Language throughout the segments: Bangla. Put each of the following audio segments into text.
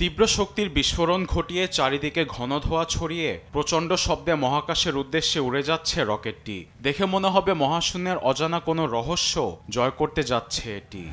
তীব্র শক্তির বিস্ফোরণ ঘটিয়ে চারিদিকে ঘন ধোঁয়া ছড়িয়ে প্রচণ্ড শব্দে মহাকাশের উদ্দেশ্যে উড়ে যাচ্ছে রকেটটি। দেখে মনে হবে মহাশূন্যের অজানা কোনো রহস্য জয় করতে যাচ্ছে এটি।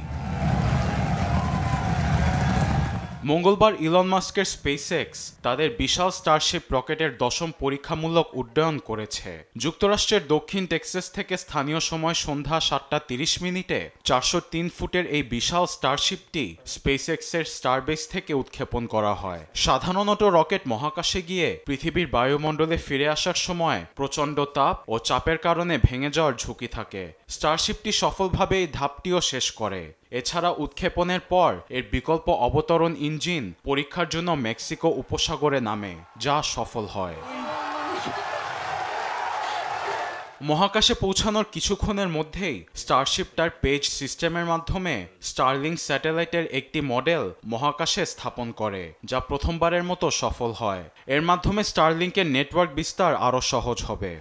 মঙ্গলবার ইলন মাস্কের স্পেসএক্স তাদের বিশাল স্টারশিপ রকেটের 10ম পরীক্ষামূলক উড্ডয়ন করেছে। যুক্তরাষ্ট্রের দক্ষিণ টেক্সাস থেকে স্থানীয় সময় সন্ধ্যা 7:30 403 ফুটের এই বিশাল স্টারশিপটি স্পেসএক্সের স্টারবেস থেকে উৎক্ষেপণ করা হয়। সাধারণত রকেট মহাকাশে গিয়ে পৃথিবীর বায়ুমণ্ডলে ফিরে আসার সময় প্রচণ্ড তাপ ও চাপের কারণে ভেঙে যাওয়ার ঝুঁকি থাকে। স্টারশিপটি সফলভাবে এই ধাপটিও শেষ করে। এছাড়া উৎক্ষেপণের পর এর বিকল্প অবতরণ ইঞ্জিন পরীক্ষার জন্য মেক্সিকো উপসাগরে নামে, যা সফল হয়। মহাকাশে পৌঁছানোর কিছুক্ষণের মধ্যেই স্টারশিপ তার পেজ সিস্টেমের মাধ্যমে স্টারলিংক স্যাটেলাইটের একটি মডেল মহাকাশে স্থাপন করে, যা প্রথমবারের মতো সফল হয়। এর মাধ্যমে স্টারলিংকের নেটওয়ার্ক বিস্তার আরও সহজ হবে।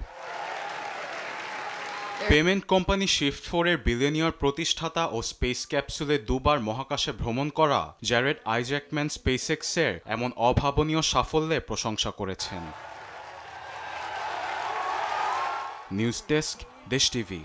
পেমেন্ট কোম্পানি শিফট4 এর বিলিয়নিয়র প্রতিষ্ঠাতা ও স্পেস ক্যাপসুলে দুবার মহাকাশে ভ্রমণ করা জ্যারেড আইজ্যাকম্যান স্পেসএক্সের এমন অভাবনীয় সাফল্যে প্রশংসা করেছেন। নিউজ ডেস্ক, দেশ টিভি।